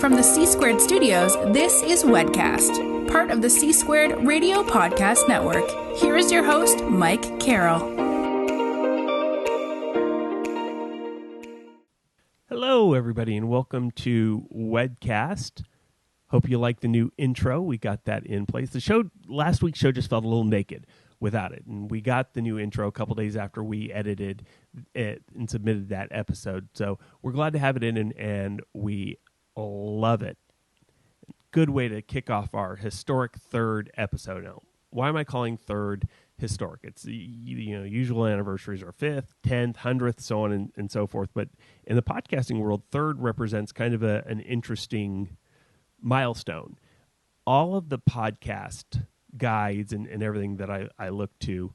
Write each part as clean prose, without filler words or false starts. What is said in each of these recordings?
From the C Squared Studios, this is WedCast, part of the C Squared Radio Podcast Network. Here is your host, Mike Carroll. Hello, everybody, and welcome to WedCast. Hope you like the new intro. We got that in place. Last week's show just felt a little naked without it, and we got the new intro a couple days after we edited it and submitted that episode. So we're glad to have it in, and we love it. Good way to kick off our historic third episode. Now, why am I calling third historic? It's, usual anniversaries are 5th, 10th, 100th, so on and so forth. But in the podcasting world, third represents kind of an interesting milestone. All of the podcast guides and everything that I look to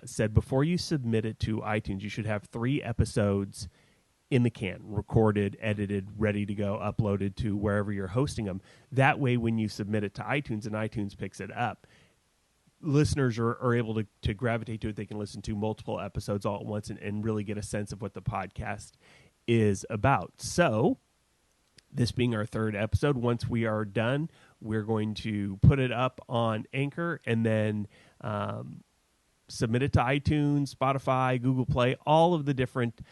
said before you submit it to iTunes, you should have 3 episodes in the can, recorded, edited, ready to go, uploaded to wherever you're hosting them. That way, when you submit it to iTunes and iTunes picks it up, listeners are able to gravitate to it. They can listen to multiple episodes all at once and really get a sense of what the podcast is about. So, this being our third episode, once we are done, we're going to put it up on Anchor and then submit it to iTunes, Spotify, Google Play, all of the different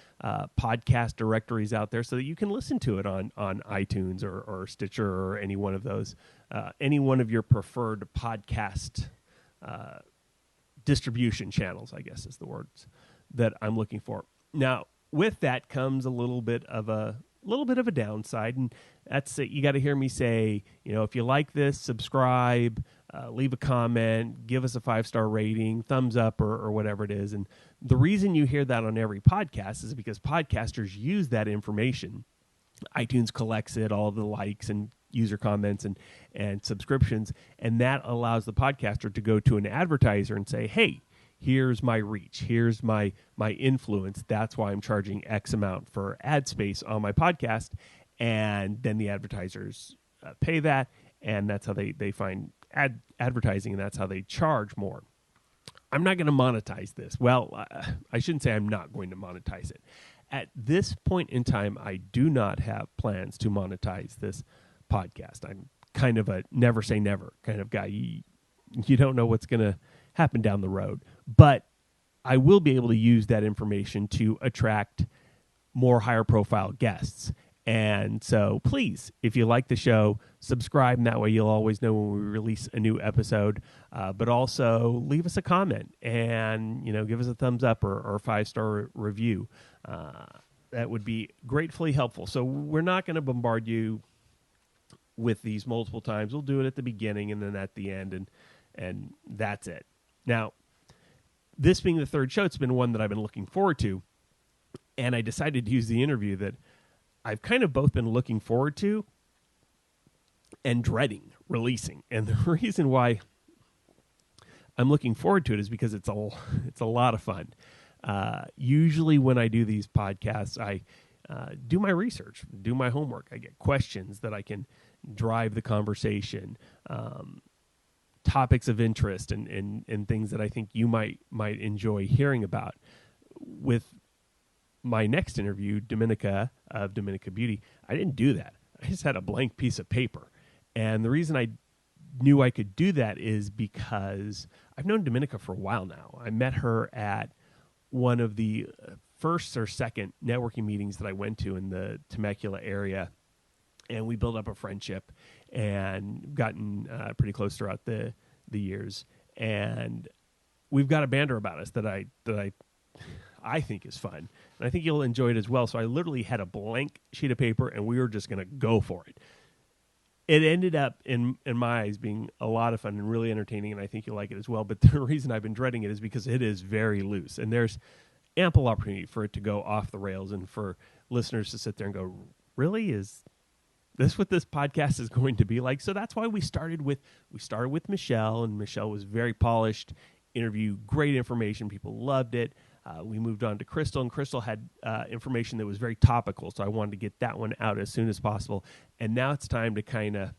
podcast directories out there so that you can listen to it on iTunes or Stitcher or any one of those, any one of your preferred podcast distribution channels, I guess is the words that I'm looking for. Now, with that comes a little bit of a downside, and that's it. You got to hear me say, if you like this, subscribe, leave a comment, give us a 5-star rating, thumbs up, or whatever it is. And the reason you hear that on every podcast is because podcasters use that information. iTunes collects it, all the likes and user comments and subscriptions, and that allows the podcaster to go to an advertiser and say, hey, here's my reach, here's my influence, that's why I'm charging X amount for ad space on my podcast. And then the advertisers pay that, and that's how they find advertising, and that's how they charge more. I'm not going to monetize this. Well, I shouldn't say I'm not going to monetize it. At this point in time, I do not have plans to monetize this podcast. I'm kind of a never say never kind of guy. You don't know what's going to happen down the road. But I will be able to use that information to attract more higher profile guests. And so please, if you like the show, subscribe, and that way you'll always know when we release a new episode. But also leave us a comment and, give us a thumbs up or a 5-star review. That would be gratefully helpful. So we're not going to bombard you with these multiple times. We'll do it at the beginning and then at the end, and that's it. Now, this being the third show, it's been one that I've been looking forward to, and I decided to use the interview that I've kind of both been looking forward to and dreading releasing. And the reason why I'm looking forward to it is because it's a lot of fun. Usually when I do these podcasts, I do my research, do my homework. I get questions that I can drive the conversation, topics of interest and things that I think you might enjoy hearing about. With my next interview, Domenica of Domenica Beauty, I didn't do that. I just had a blank piece of paper. And the reason I knew I could do that is because I've known Domenica for a while now. I met her at one of the first or second networking meetings that I went to in the Temecula area, and we built up a friendship and gotten pretty close throughout the years. And we've got a banter about us that I think is fun, and I think you'll enjoy it as well. So I literally had a blank sheet of paper, and we were just going to go for it. It ended up, in my eyes, being a lot of fun and really entertaining, and I think you'll like it as well. But the reason I've been dreading it is because it is very loose, and there's ample opportunity for it to go off the rails and for listeners to sit there and go, really? Is this what this podcast is going to be like? So that's why we started with Michelle, and Michelle was very polished interview, great information. People loved it. We moved on to Crystal, and Crystal had information that was very topical, so I wanted to get that one out as soon as possible. And now it's time to kind of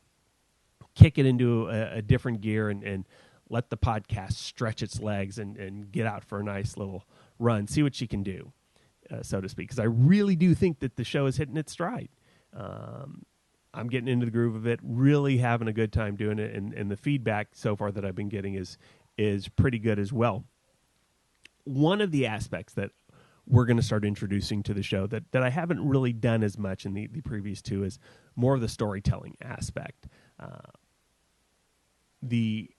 kick it into a different gear and let the podcast stretch its legs and get out for a nice little run, see what she can do, so to speak, because I really do think that the show is hitting its stride. I'm getting into the groove of it, really having a good time doing it, and the feedback so far that I've been getting is pretty good as well. One of the aspects that we're going to start introducing to the show that I haven't really done as much in the previous two is more of the storytelling aspect. The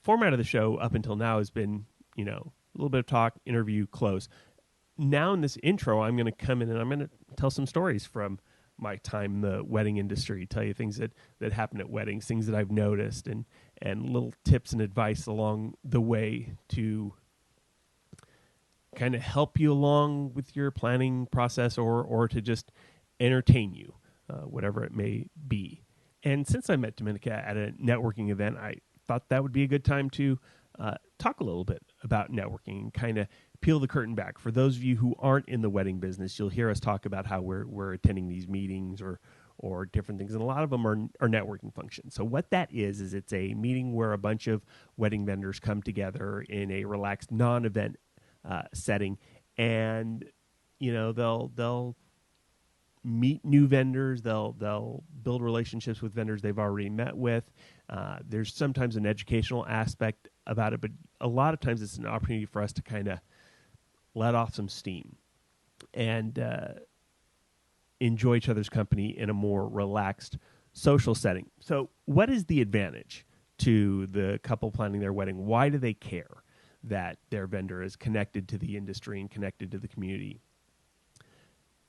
format of the show up until now has been, a little bit of talk, interview, close. Now in this intro, I'm going to come in and I'm going to tell some stories from my time in the wedding industry, tell you things that happen at weddings, things that I've noticed, and little tips and advice along the way to kind of help you along with your planning process or to just entertain you, whatever it may be. And since I met Domenica at a networking event, I thought that would be a good time to talk a little bit about networking and kind of peel the curtain back. For those of you who aren't in the wedding business, you'll hear us talk about how we're attending these meetings or different things, and a lot of them are networking functions. So what that is it's a meeting where a bunch of wedding vendors come together in a relaxed, non-event setting, and they'll meet new vendors, they'll build relationships with vendors they've already met with. There's sometimes an educational aspect about it, but a lot of times it's an opportunity for us to kind of let off some steam and enjoy each other's company in a more relaxed social setting. So what is the advantage to the couple planning their wedding? Why do they care that their vendor is connected to the industry and connected to the community?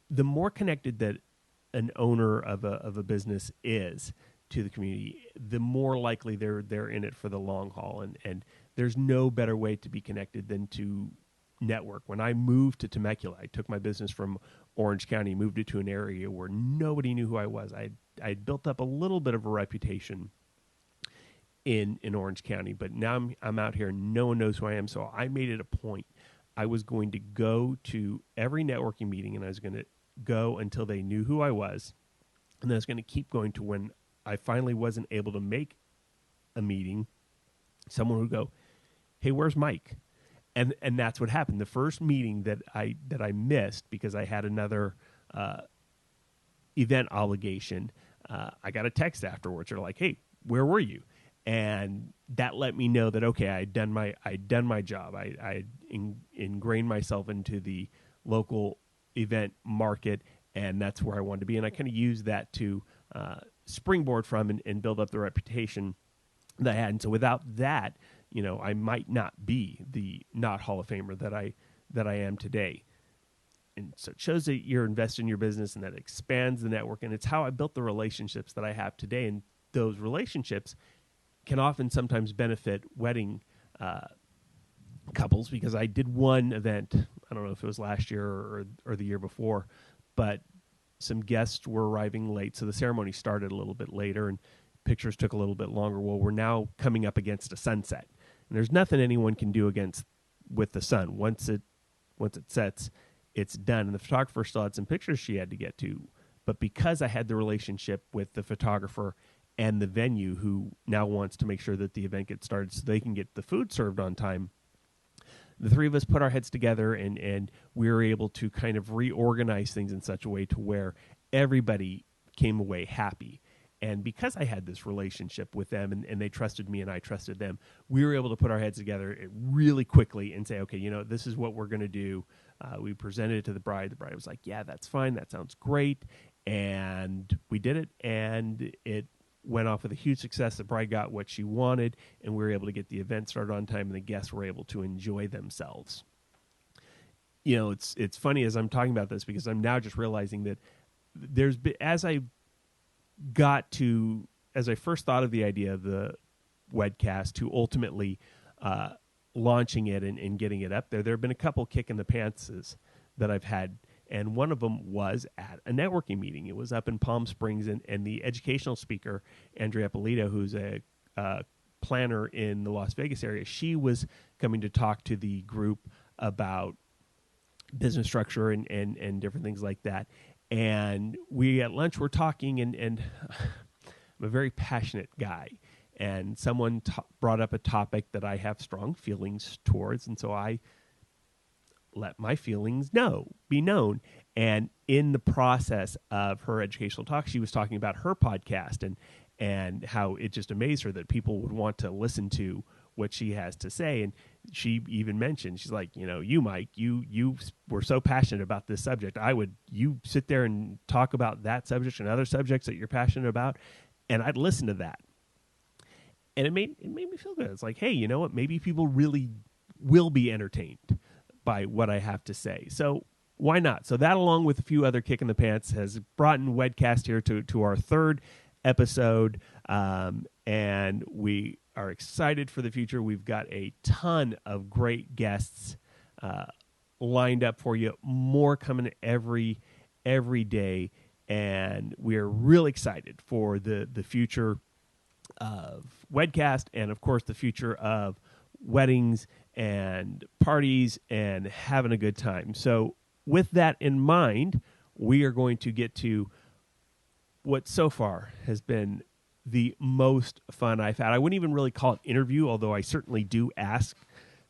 The more connected that an owner of a business is to the community, the more likely they're in it for the long haul. And there's no better way to be connected than to network. When I moved to Temecula, I took my business from Orange County, moved it to an area where nobody knew who I was. I'd built up a little bit of a reputation in Orange County, but now I'm out here and no one knows who I am. So I made it a point. I was going to go to every networking meeting, and I was going to go until they knew who I was. And then I was going to keep going to when I finally wasn't able to make a meeting. Someone would go, "Hey, where's Mike?" And that's what happened. The first meeting that I missed because I had another event obligation, I got a text afterwards. They're like, "Hey, where were you?" And that let me know that, okay, I'd done my job. I ingrained myself into the local event market, and that's where I wanted to be. And I kind of used that to springboard from and build up the reputation that I had. And so without that, I might not be the not Hall of Famer that I am today. And so it shows that you're invested in your business, and that expands the network. And it's how I built the relationships that I have today. And those relationships can often sometimes benefit wedding couples, because I did one event, I don't know if it was last year or the year before, but some guests were arriving late, so the ceremony started a little bit later and pictures took a little bit longer. Well, we're now coming up against a sunset, and there's nothing anyone can do with the sun. Once it sets, it's done. And the photographer still had some pictures she had to get to, but because I had the relationship with the photographer and the venue, who now wants to make sure that the event gets started so they can get the food served on time, the three of us put our heads together and we were able to kind of reorganize things in such a way to where everybody came away happy. And because I had this relationship with them and they trusted me and I trusted them, we were able to put our heads together really quickly and say, okay, this is what we're going to do. We presented it to the bride. The bride was like, yeah, that's fine. That sounds great. And we did it, and it went off with a huge success. The bride got what she wanted, and we were able to get the event started on time, and the guests were able to enjoy themselves. It's funny as I'm talking about this, because I'm now just realizing that as I first thought of the idea of the WedCast to ultimately launching it and getting it up there have been a couple kick in the pantses that I've had. And one of them was at a networking meeting. It was up in Palm Springs, and the educational speaker, Andrea Polito, who's a planner in the Las Vegas area, she was coming to talk to the group about business structure and different things like that. And we at lunch were talking, and I'm a very passionate guy. And someone brought up a topic that I have strong feelings towards, and so I let my feelings be known. And in the process of her educational talk, she was talking about her podcast and how it just amazed her that people would want to listen to what she has to say. And she even mentioned, she's like, you, Mike, you were so passionate about this subject. You sit there and talk about that subject and other subjects that you're passionate about, and I'd listen to that. And it made me feel good. It's like, hey, you know what? Maybe people really will be entertained by what I have to say. So why not? So that, along with a few other kick in the pants, has brought in WedCast here to our third episode. And we are excited for the future. We've got a ton of great guests lined up for you. More coming every day. And we're really excited for the future of WedCast, and of course the future of weddings and parties and having a good time. So with that in mind, we are going to get to what so far has been the most fun I've had. I wouldn't even really call it interview, although I certainly do ask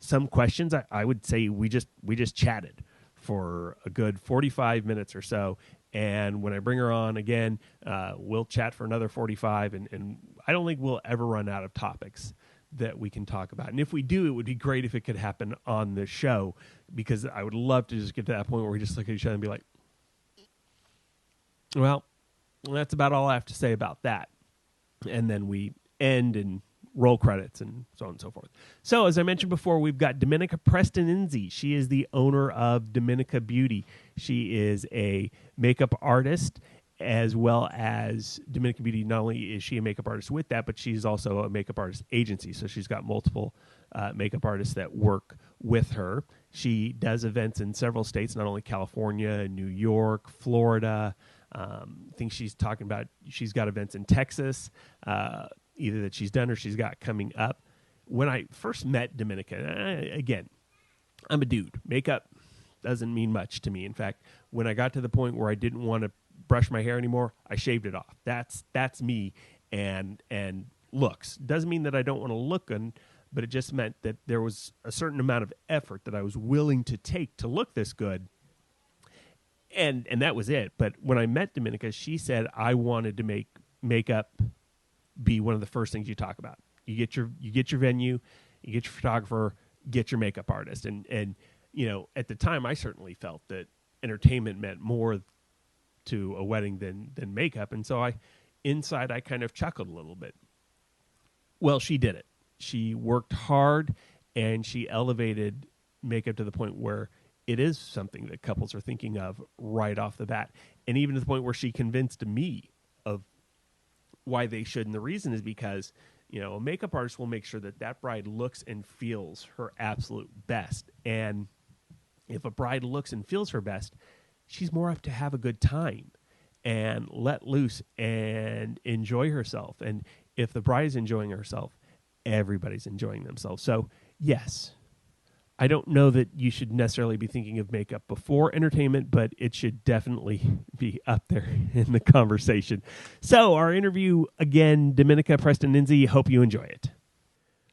some questions. I would say we just chatted for a good 45 minutes or so. And when I bring her on again, we'll chat for another 45. And I don't think we'll ever run out of topics that we can talk about. And if we do, it would be great if it could happen on the show, because I would love to just get to that point where we just look at each other and be like, well, that's about all I have to say about that. And then we end and roll credits and so on and so forth. So as I mentioned before, we've got Domenica Prestininzi. She is the owner of Domenica Beauty. She is a makeup artist, as well as Domenica Beauty. Not only is she a makeup artist with that, but she's also a makeup artist agency. So she's got multiple makeup artists that work with her. She does events in several states, not only California, New York, Florida. I think she's talking about, she's got events in Texas, either that she's done or she's got coming up. When I first met Domenica, again, I'm a dude. Makeup doesn't mean much to me. In fact, when I got to the point where I didn't want to brush my hair anymore, I shaved it off. That's me. And looks doesn't mean that I don't want to look good, but it just meant that there was a certain amount of effort that I was willing to take to look this good. And that was it. But when I met Domenica, she said I wanted to make makeup be one of the first things you talk about. You get your venue, you get your photographer, get your makeup artist. And at the time I certainly felt that entertainment meant more to a wedding than makeup. And so I kind of chuckled a little bit. Well, she did it. She worked hard, and she elevated makeup to the point where it is something that couples are thinking of right off the bat. And even to the point where she convinced me of why they should. And the reason is because, a makeup artist will make sure that bride looks and feels her absolute best. And if a bride looks and feels her best, she's more apt to have a good time and let loose and enjoy herself. And if the bride is enjoying herself, everybody's enjoying themselves. So yes, I don't know that you should necessarily be thinking of makeup before entertainment, but it should definitely be up there in the conversation. So our interview, again, Domenica Prestininzi, hope you enjoy it.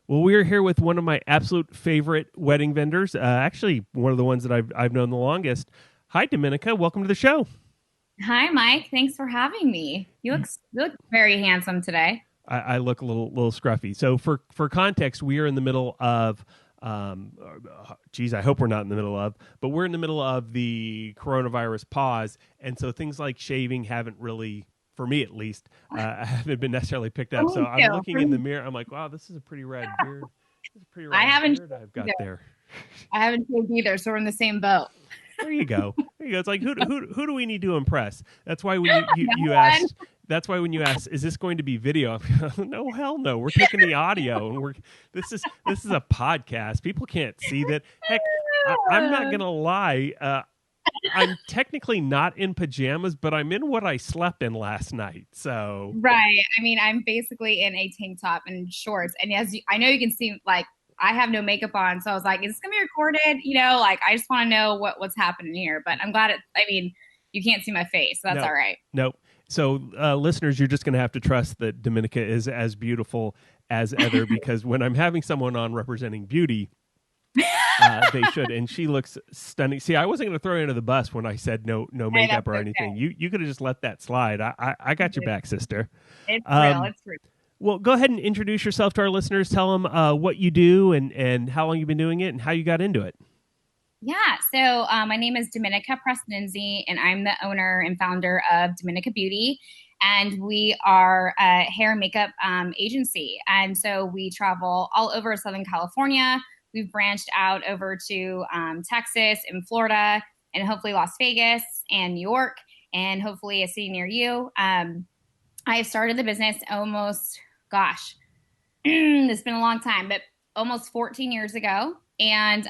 Well, we are here with one of my absolute favorite wedding vendors, actually one of the ones that I've known the longest. Hi, Domenica. Welcome to the show. Hi, Mike. Thanks for having me. You look very handsome today. I look a little scruffy. So for context, we are in the middle of I hope we're not in the middle of, but we're in the middle of the coronavirus pause. And so things like shaving haven't really, for me at least, haven't been necessarily picked up. So I'm looking in the mirror. I'm like, wow, this is a pretty rad beard. This is a pretty rad beard I've got there. I haven't shaved either, so we're in the same boat. There you go. It's like, who do we need to impress? That's why when you asked, that's why when you ask, is this going to be video? No, hell no. We're taking the audio, and this is a podcast. People can't see that. Heck, I'm not gonna lie. I'm technically not in pajamas, but I'm in what I slept in last night. So right. I mean, I'm basically in a tank top and shorts, and I know you can see, like, I have no makeup on, so I was like, is this gonna be recorded? I just want to know what's happening here. But I'm glad you can't see my face, so that's all right. Nope. So listeners, you're just gonna have to trust that Domenica is as beautiful as ever, because when I'm having someone on representing beauty, They should. And she looks stunning. See, I wasn't going to throw you under the bus when I said no makeup or anything. Okay. You could have just let that slide. I got your back, sister. It's real. It's real. Well, go ahead and introduce yourself to our listeners. Tell them what you do and how long you've been doing it and how you got into it. Yeah. So my name is Domenica Prestininzi, and I'm the owner and founder of Domenica Beauty. And we are a hair and makeup agency. And so we travel all over Southern California. We've branched out over to Texas and Florida and hopefully Las Vegas and New York and hopefully a city near you. I started the business it's been a long time, but almost 14 years ago. And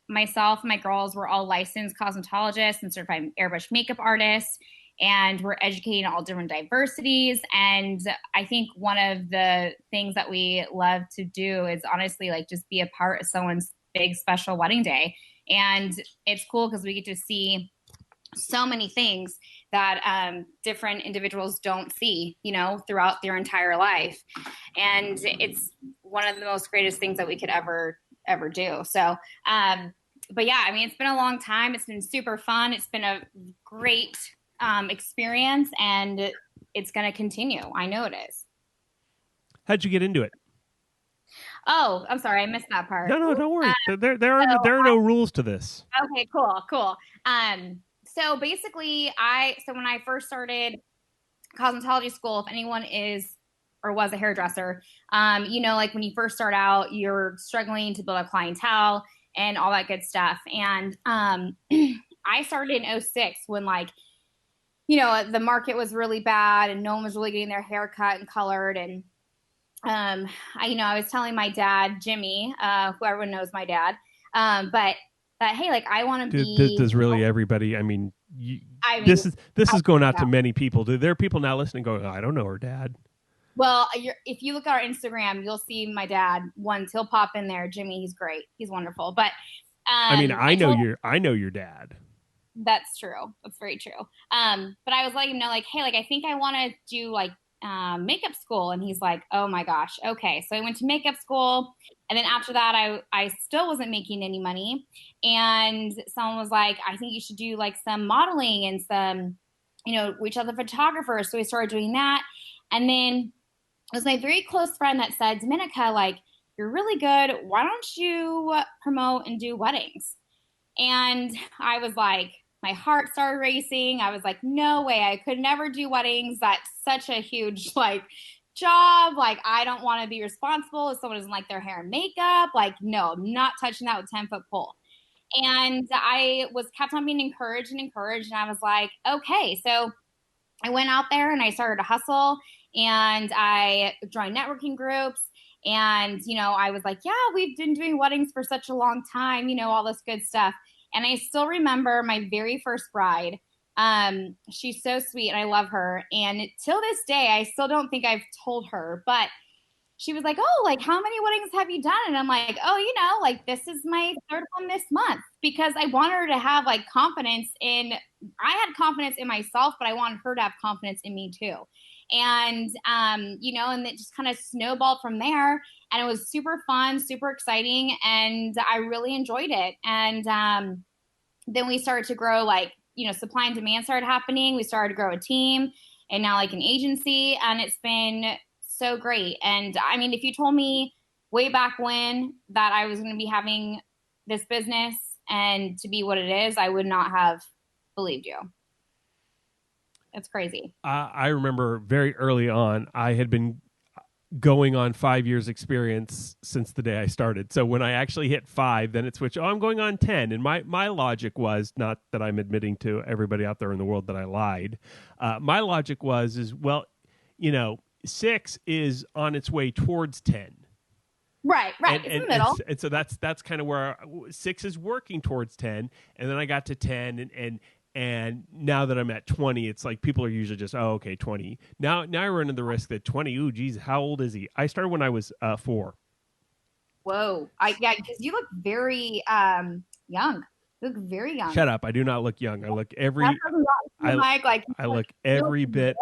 myself and my girls were all licensed cosmetologists and certified airbrush makeup artists. And we're educating all different diversities. And I think one of the things that we love to do is honestly like just be a part of someone's big special wedding day. And it's cool because we get to see so many things that different individuals don't see, throughout their entire life. And it's one of the most greatest things that we could ever do. So, but yeah, I mean, it's been a long time. It's been super fun. It's been a great experience, and it's going to continue. I know it is. How'd you get into it? Oh, I'm sorry. I missed that part. No, don't worry. There are no rules to this. Okay, cool. So basically when I first started cosmetology school, if anyone is or was a hairdresser, like when you first start out, you're struggling to build a clientele and all that good stuff. And I started in 2006 when the market was really bad and no one was really getting their hair cut and colored. And, I was telling my dad, Jimmy, who everyone knows my dad, but hey, I want to be. Does really everybody? I mean, this is going out to many people. There are people now listening going, I don't know her dad. Well, if you look at our Instagram, you'll see my dad. Once he'll pop in there. Jimmy, he's great. He's wonderful. But I know your dad. That's true. That's very true. But I was letting him know, hey, I think I want to do makeup school. And he's like, oh my gosh. Okay. So I went to makeup school. And then after that, I still wasn't making any money. And someone was like, I think you should do some modeling and some, reach out to photographers. So we started doing that. And then it was my very close friend that said, Domenica, you're really good. Why don't you promote and do weddings? And I was like, my heart started racing. I was like, no way. I could never do weddings. That's such a huge job. I don't want to be responsible if someone doesn't like their hair and makeup. No, I'm not touching that with 10-foot pole. And I kept on being encouraged. And I was like, okay. So I went out there and I started to hustle, and I joined networking groups. And, I was like, yeah, we've been doing weddings for such a long time, all this good stuff. And I still remember my very first bride. She's so sweet and I love her. And till this day, I still don't think I've told her, but she was like, oh, how many weddings have you done? And I'm like, oh, this is my third one this month, because I want her to have confidence I had confidence in myself, but I wanted her to have confidence in me too. And, and it just kind of snowballed from there, and it was super fun, super exciting. And I really enjoyed it. And, then we started to grow, supply and demand started happening. We started to grow a team, and now an agency, and it's been so great. And I mean, if you told me way back when that I was going to be having this business and to be what it is, I would not have believed you. It's crazy. I remember very early on, I had been going on 5 years experience since the day I started. So when I actually hit 5, then it switched, I'm going on 10. And my logic was, not that I'm admitting to everybody out there in the world that I lied. My logic is, 6 is on its way towards 10. Right. It's in the middle. And so that's kind of where 6 is working towards 10. And then I got to 10 and now that I'm at 20, it's people are usually just, oh, okay, 20. Now I run into the risk that 20, ooh, geez, how old is he? I started when I was 4. Whoa. Because you look very young. You look very young. Shut up. I do not look young. I look every bit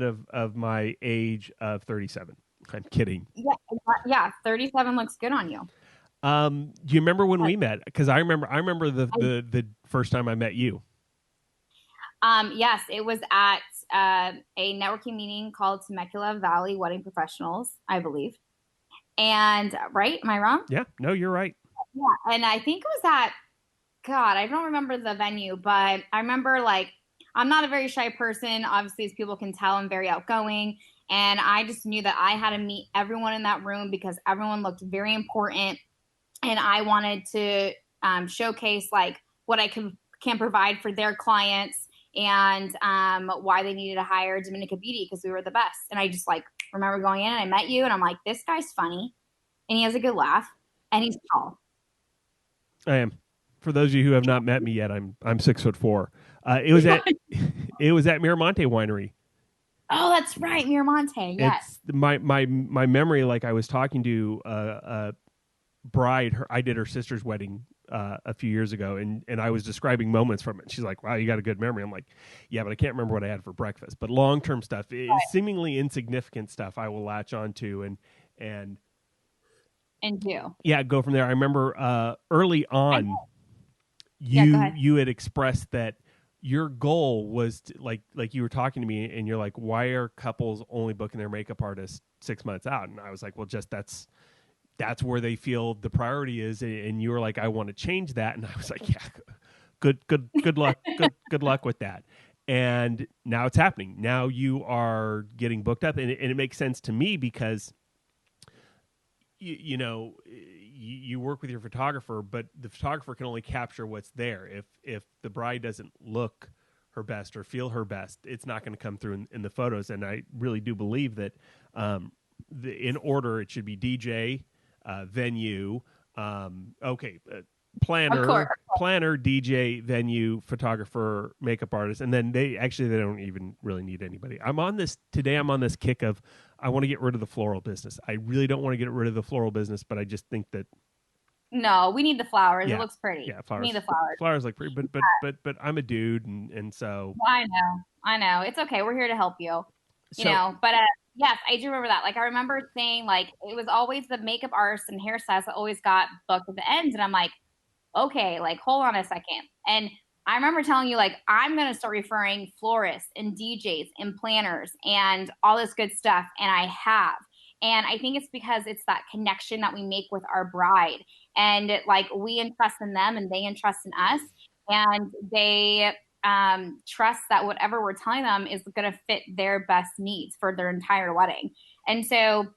of my age of 37. I'm kidding. Yeah. 37 looks good on you. Do you remember when we met? Because I remember the first time I met you. Yes, it was at a networking meeting called Temecula Valley Wedding Professionals, I believe. And right, am I wrong? Yeah, no, you're right. Yeah, and I think it was at God, I don't remember the venue, but I remember like I'm not a very shy person. Obviously, as people can tell, I'm very outgoing. And I just knew that I had to meet everyone in that room because everyone looked very important. And I wanted to showcase like what I can provide for their clients and why they needed to hire Domenica Beauty because we were the best. And I just like remember going in and I met you and I'm like, this guy's funny and he has a good laugh and he's tall. I am. For those of you who have not met me yet, I'm 6'4". It was at Miramonte Winery. Oh, that's right, Miramonte. Yes. It's my memory. Like I was talking to a bride. I did her sister's wedding a few years ago, and I was describing moments from it. And she's like, "Wow, you got a good memory." I'm like, "Yeah, but I can't remember what I had for breakfast." But long term stuff, seemingly insignificant stuff, I will latch onto and do. Yeah, go from there. I remember early on. You had expressed that your goal was to, like you were talking to me and you're like, why are couples only booking their makeup artist 6 months out? And I was like, well, just that's where they feel the priority is. And you were like, I want to change that. And I was like, yeah, good luck. good luck with that. And now it's happening. Now you are getting booked up, and it makes sense to me because you work with your photographer, but the photographer can only capture what's there. If the bride doesn't look her best or feel her best, it's not going to come through in the photos. And I really do believe that in order, it should be DJ, venue, planner, DJ, venue, photographer, makeup artist, and then they don't even really need anybody. I'm on this kick of I want to get rid of the floral business. I really don't want to get rid of the floral business, but I just think that no, we need the flowers. Yeah. It looks pretty. Yeah, flowers. We need the flowers. Flowers look pretty, but I'm a dude, and so I know. It's okay. We're here to help you. But yes, I do remember that. Like I remember saying like it was always the makeup artists and hairstylists that always got booked at the end, and I'm like, okay, like hold on a second. And I remember telling you like I'm gonna start referring florists and DJs and planners and all this good stuff, and I have. And I think it's because it's that connection that we make with our bride, and like we entrust in them and they entrust in us, and they trust that whatever we're telling them is going to fit their best needs for their entire wedding. And so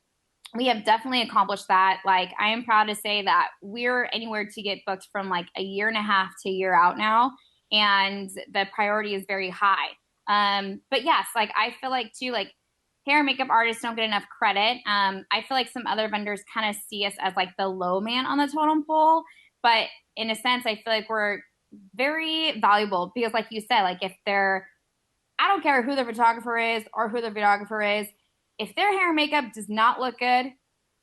we have definitely accomplished that. Like I am proud to say that we're anywhere to get booked from like a year and a half to a year out now, and the priority is very high. But yes, like I feel like too, like hair and makeup artists don't get enough credit. I feel like some other vendors kind of see us as like the low man on the totem pole, but in a sense, I feel like we're very valuable because like you said, like if I don't care who the photographer is or who the videographer is, if their hair and makeup does not look good,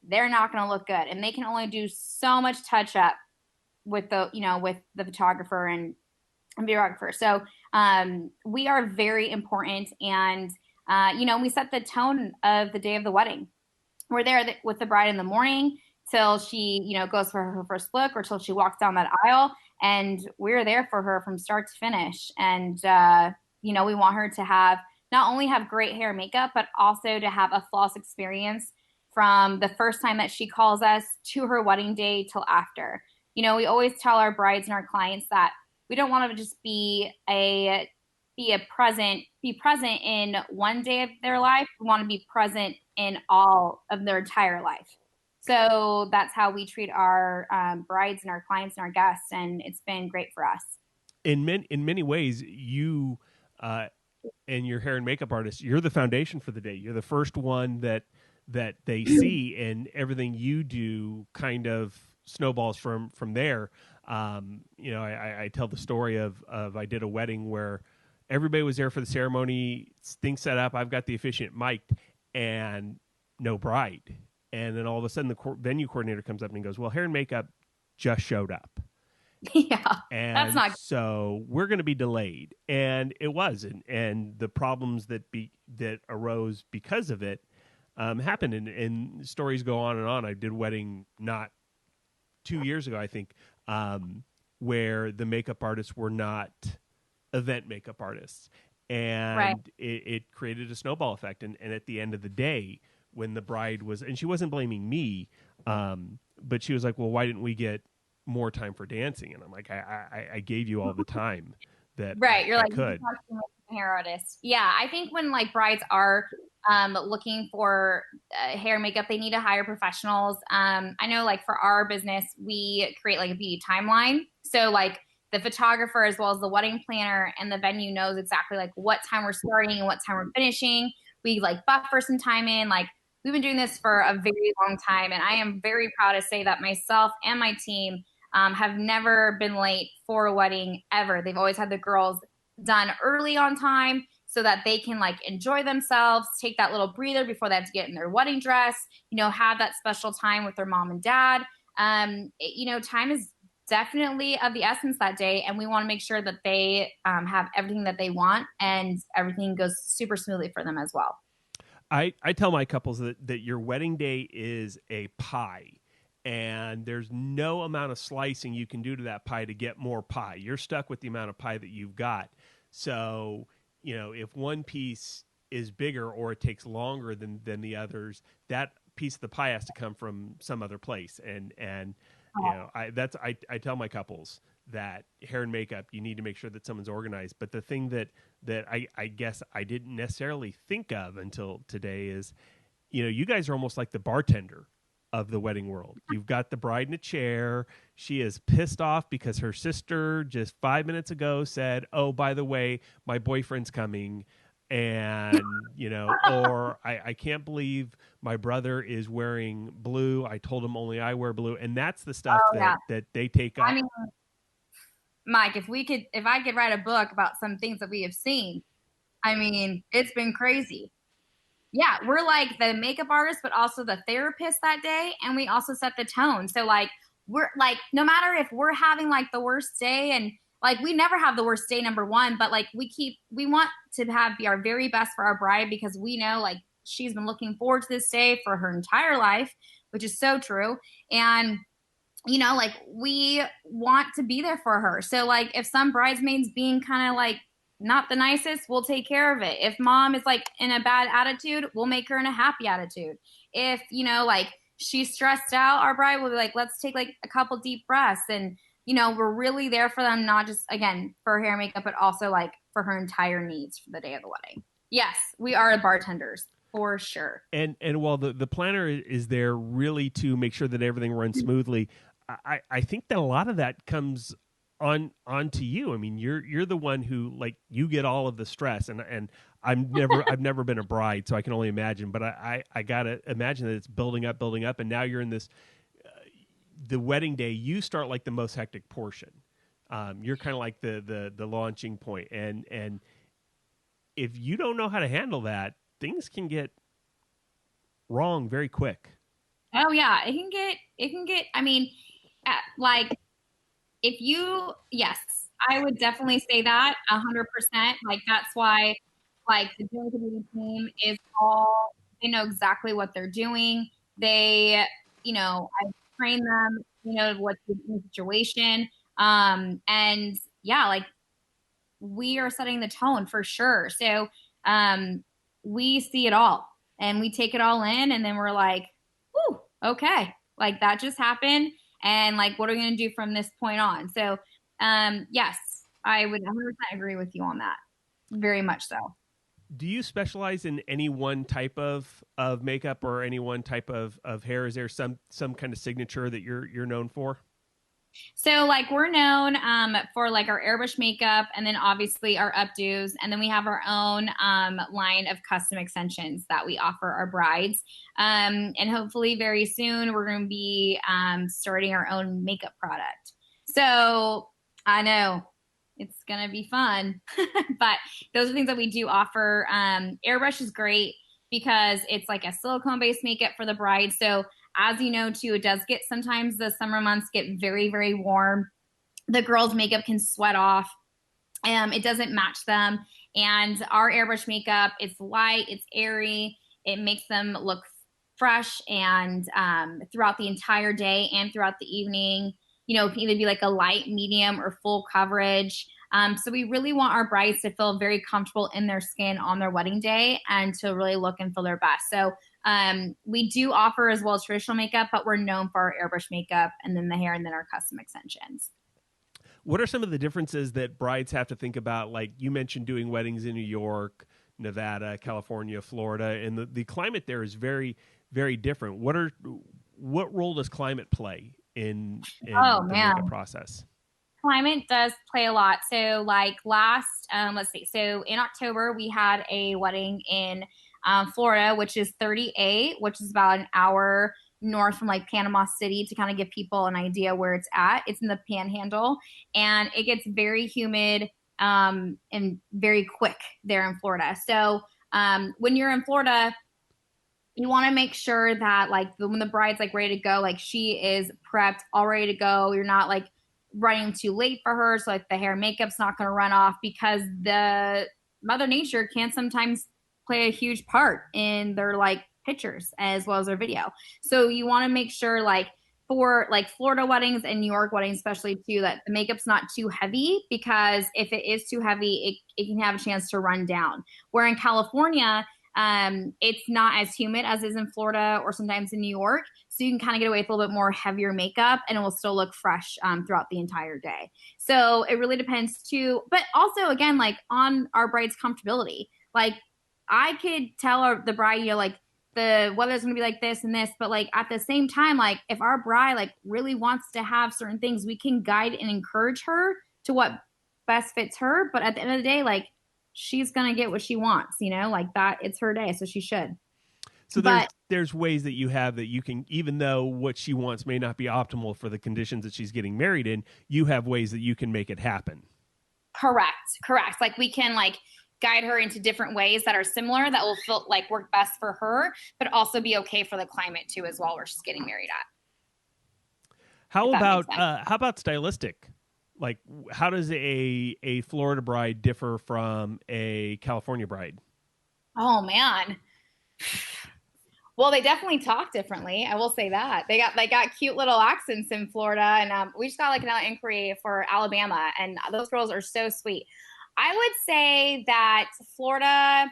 they're not going to look good. And they can only do so much touch up with the photographer and videographer. So we are very important. And, we set the tone of the day of the wedding. We're there with the bride in the morning till she, goes for her first look or till she walks down that aisle. And we're there for her from start to finish. And, we want her to not only have great hair and makeup, but also to have a flawless experience from the first time that she calls us to her wedding day till after. We always tell our brides and our clients that we don't want to just be present in one day of their life. We want to be present in all of their entire life. So that's how we treat our brides and our clients and our guests, and it's been great for us. In many ways, you and your hair and makeup artist, you're the foundation for the day. You're the first one that they see, and everything you do kind of snowballs from there. I tell the story of I did a wedding where everybody was there for the ceremony, things set up. I've got the officiant mic'd, and no bride. And then all of a sudden, the venue coordinator comes up and goes, "Well, hair and makeup just showed up." Yeah, and that's not good. So we're going to be delayed, and it was, and the problems that arose because of it happened, and stories go on and on. I did a wedding not 2 years ago, I think, where the makeup artists were not event makeup artists. And it created a snowball effect. And at the end of the day, when the bride was, and she wasn't blaming me, but she was like, well, why didn't we get more time for dancing? And I'm like, I gave you all the time that You're like, could. Hair artist. Yeah, I think when like brides are looking for hair and makeup, they need to hire professionals. I know like for our business, we create like a beauty timeline. So like the photographer as well as the wedding planner and the venue knows exactly like what time we're starting and what time we're finishing. We like buffer some time in. Like we've been doing this for a very long time, and I am very proud to say that myself and my team have never been late for a wedding ever. They've always had the girls done early on time so that they can like enjoy themselves, take that little breather before they have to get in their wedding dress, have that special time with their mom and dad. Time is definitely of the essence that day, and we want to make sure that they have everything that they want and everything goes super smoothly for them as well. I tell my couples that your wedding day is a pie, and there's no amount of slicing you can do to that pie to get more pie. You're stuck with the amount of pie that you've got. So, if one piece is bigger or it takes longer than the others, that piece of the pie has to come from some other place. And I tell my couples that hair and makeup, you need to make sure that someone's organized. But the thing that I guess I didn't necessarily think of until today is, you guys are almost like the bartender of the wedding world. You've got the bride in a chair. She is pissed off because her sister just 5 minutes ago said, oh, by the way, my boyfriend's coming. And, or I can't believe my brother is wearing blue. I told him only I wear blue. And that's the stuff that they take up. I mean, Mike, if I could write a book about some things that we have seen, I mean, it's been crazy. Yeah, we're like the makeup artist, but also the therapist that day. And we also set the tone. So like, we're like, no matter if we're having like the worst day, and like, we never have the worst day, number one, but like we want to be our very best for our bride, because we know like she's been looking forward to this day for her entire life, which is so true. And, like we want to be there for her. So like if some bridesmaids being kind of like not the nicest, we'll take care of it. If mom is like in a bad attitude, we'll make her in a happy attitude. If, like she's stressed out, our bride will be like, let's take like a couple deep breaths. And, we're really there for them, not just again for hair and makeup, but also like for her entire needs for the day of the wedding. Yes, we are bartenders for sure. And while the planner is there really to make sure that everything runs smoothly, I think that a lot of that comes onto you. I mean, you're the one who like you get all of the stress, and I've never been a bride, so I can only imagine. But I gotta imagine that it's building up, and now you're in this. The wedding day, you start like the most hectic portion. You're kind of like the launching point, and if you don't know how to handle that, things can get wrong very quick. Oh yeah, it can get. I mean, like yes, I would definitely say that 100%. Like that's why, like the Doing Community team is they know exactly what they're doing. They, I train them, what's the situation. And yeah, like we are setting the tone for sure. So, we see it all and we take it all in, and then we're like, "Ooh, okay, like that just happened." And like, what are we going to do from this point on? So, yes, I would 100% agree with you on that. Very much so. Do you specialize in any one type of makeup or any one type of hair? Is there some kind of signature that you're known for? So like we're known for like our airbrush makeup, and then obviously our updos, and then we have our own line of custom extensions that we offer our brides. And hopefully very soon we're going to be starting our own makeup product. So I know it's going to be fun, but those are things that we do offer. Airbrush is great because it's like a silicone based makeup for the bride. So as you know, too, it does get sometimes the summer months get very, very warm. The girls' makeup can sweat off. It doesn't match them. And our airbrush makeup, it's light, it's airy. It makes them look fresh and throughout the entire day and throughout the evening. It can either be like a light, medium, or full coverage. So we really want our brides to feel very comfortable in their skin on their wedding day and to really look and feel their best. So we do offer as well as traditional makeup, but we're known for our airbrush makeup and then the hair and then our custom extensions. What are some of the differences that brides have to think about? Like you mentioned doing weddings in New York, Nevada, California, Florida, and the climate there is very, very different. What role does climate play in the makeup process? Climate does play a lot. So like so in October, we had a wedding in Florida, which is 38, which is about an hour north from like Panama City, to kind of give people an idea where it's at. It's in the Panhandle, and it gets very humid and very quick there in Florida. So when you're in Florida, you want to make sure that like when the bride's like ready to go, like she is prepped, all ready to go. You're not like running too late for her. So like the hair and makeup's not going to run off, because the Mother Nature can sometimes play a huge part in their like pictures as well as their video. So you want to make sure like for like Florida weddings and New York weddings, especially too, that the makeup's not too heavy, because if it is too heavy, it can have a chance to run down. Where in California, it's not as humid as is in Florida or sometimes in New York. So you can kind of get away with a little bit more heavier makeup and it will still look fresh throughout the entire day. So it really depends too. But also, again, like on our bride's comfortability. Like I could tell the bride, like the weather's going to be like this and this, but like at the same time, like if our bride like really wants to have certain things, we can guide and encourage her to what best fits her. But at the end of the day, like she's going to get what she wants, like that. It's her day, so she should. So there's ways that you have that you can, even though what she wants may not be optimal for the conditions that she's getting married in, you have ways that you can make it happen. Correct. Like we can like guide her into different ways that are similar, that will feel like work best for her, but also be okay for the climate too as well, where she's getting married at. How about stylistic? Like, how does a Florida bride differ from a California bride? Oh man. Well, they definitely talk differently. I will say that they got cute little accents in Florida, and we just got like an inquiry for Alabama, and those girls are so sweet. I would say that Florida.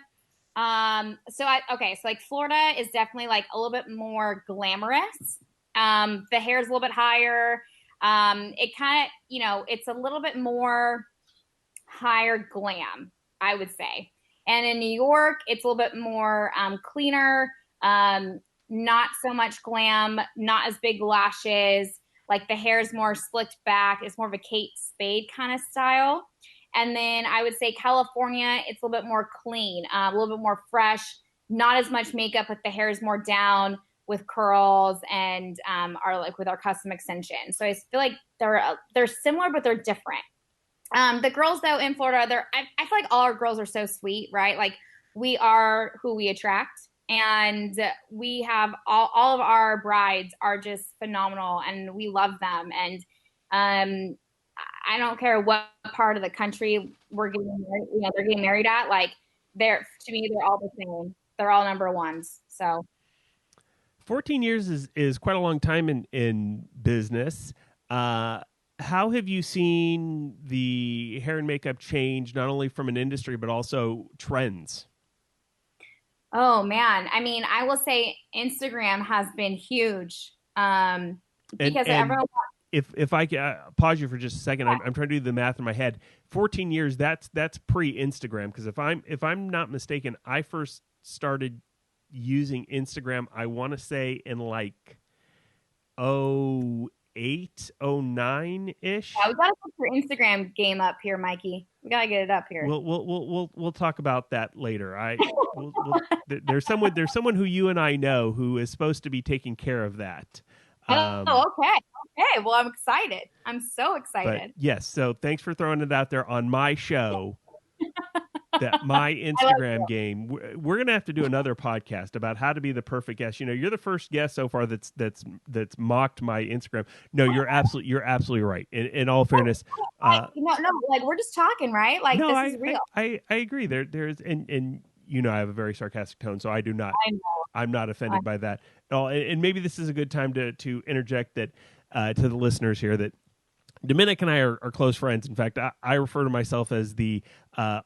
So like Florida is definitely like a little bit more glamorous. The hair is a little bit higher. It kind of, it's a little bit more higher glam, I would say. And in New York, it's a little bit more cleaner, not so much glam, not as big lashes. Like the hair is more slicked back. It's more of a Kate Spade kind of style. And then I would say California, it's a little bit more clean, a little bit more fresh, not as much makeup, but the hair is more down with curls and with our custom extensions. So I feel like they're similar, but they're different. The girls though in Florida, I feel like all our girls are so sweet, right? Like we are who we attract, and we have all of our brides are just phenomenal, and we love them. And I don't care what part of the country we're getting married, they're getting married at. Like to me, they're all the same. They're all number ones. So 14 years is quite a long time in business. How have you seen the hair and makeup change, not only from an industry, but also trends? Oh man. I mean, I will say Instagram has been huge. Because everyone. If I can pause you for just a second, I'm trying to do the math in my head. 14 years, that's pre-Instagram. Because if I'm not mistaken, I first started using Instagram, I want to say in like 08, 09-ish. Yeah, we gotta put your Instagram game up here, Mikey. We gotta get it up here. We'll talk about that later. There's someone who you and I know who is supposed to be taking care of that. Okay. Well, I'm excited. I'm so excited. Yes. So thanks for throwing it out there on my show. That my Instagram game. We're gonna have to do another podcast about how to be the perfect guest. You're the first guest so far that's mocked my Instagram. No, you're absolutely right. In all fairness, no, like we're just talking, right? Like this is real. I agree. There's and I have a very sarcastic tone, so I do not. I'm not offended by that at all. And maybe this is a good time to interject that to the listeners here that Domenica and I are close friends. In fact, I refer to myself as the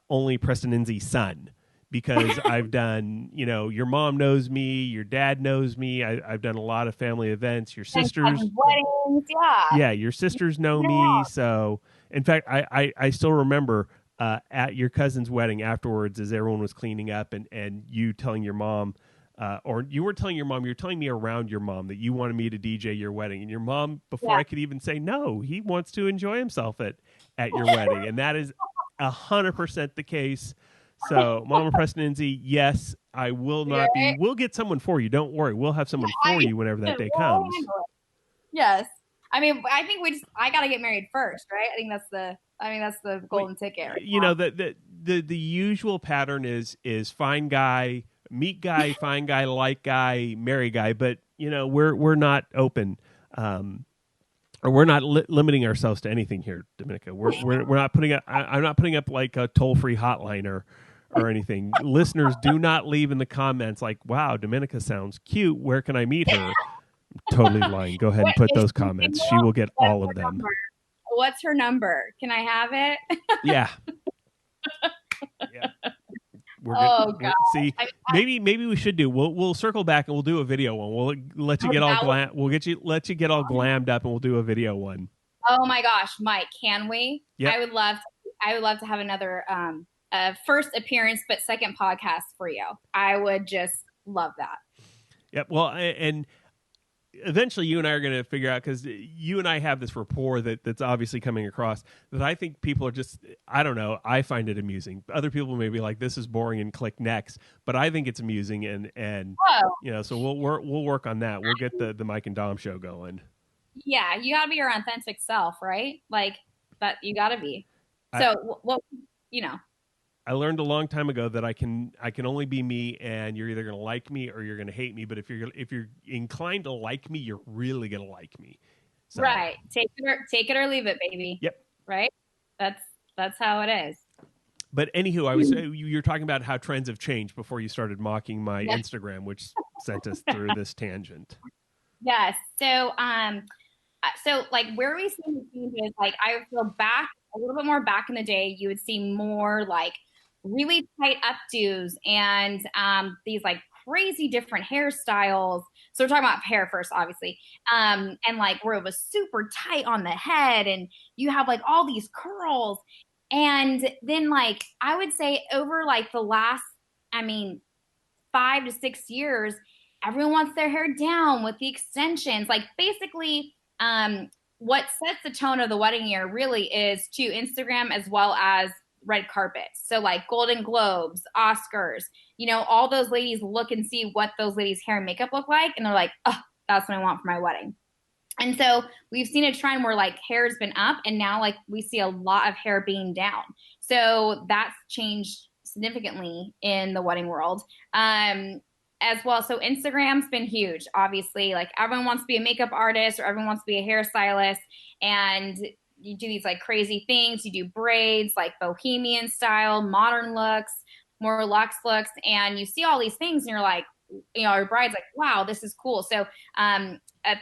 only Prestininzi son because I've done, your mom knows me, your dad knows me. I've done a lot of family events. Your sisters, weddings, yeah, your sisters know me. So, in fact, I still remember at your cousin's wedding afterwards, as everyone was cleaning up, and you telling your mom. Or you weren't telling your mom, you were telling me around your mom that you wanted me to DJ your wedding. And your mom, before I could even say no, he wants to enjoy himself at your wedding. And that is 100% the case. So, Mama Prestininzi, yes, I will not be. We'll get someone for you. Don't worry. We'll have someone for you whenever that day comes. Yes. I mean, I think I got to get married first, right? I think that's the golden ticket. Right the usual pattern is fine guy, meet guy, fine guy, like guy, marry guy, but we're not open, or we're not limiting ourselves to anything here, Domenica. We're not putting up. I'm not putting up like a toll-free hotline or anything. Listeners, do not leave in the comments like, "Wow, Domenica sounds cute. Where can I meet her?" I'm totally lying. Go ahead and put those comments. She will get all of them. What's her number? Can I have it? Yeah. Yeah. God. See, maybe we should do. We'll circle back and we'll do a video one. We'll let you get all let you get all glammed up and we'll do a video one. Oh my gosh, Mike, can we? Yep. I would love to have another first appearance but second podcast for you. I would just love that. Yep. Well, and eventually you and I are going to figure out, because you and I have this rapport that's obviously coming across, that I think people are just, I don't know, I find it amusing. Other people may be like, this is boring and click next, but I think it's amusing and so we'll work on that. We'll get the Mike and Dom show going. Yeah, you got to be your authentic self, right? Like that, you got to be. So what I learned a long time ago that I can only be me, and you're either going to like me or you're going to hate me. But if you're inclined to like me, you're really going to like me. So, right. Take it or leave it, baby. Yep. Right. That's how it is. But anywho, you're talking about how trends have changed before you started mocking my Instagram, which sent us through this tangent. Yes. So like where we see the changes, like I feel back a little bit more back in the day, you would see more like really tight updos and these like crazy different hairstyles. So we're talking about hair first, obviously. And like where it was super tight on the head and you have like all these curls. And then like I would say over like the last, 5 to 6 years, everyone wants their hair down with the extensions. Like basically what sets the tone of the wedding year really is to Instagram as well as red carpets. So like Golden Globes, Oscars, all those ladies look and see what those ladies' hair and makeup look like. And they're like, oh, that's what I want for my wedding. And so we've seen a trend where like hair has been up and now like we see a lot of hair being down. So that's changed significantly in the wedding world. As well. So Instagram's been huge, obviously. Like everyone wants to be a makeup artist or everyone wants to be a hairstylist. And you do these like crazy things. You do braids, like bohemian style, modern looks, more luxe looks. And you see all these things and you're like, your bride's like, wow, this is cool. So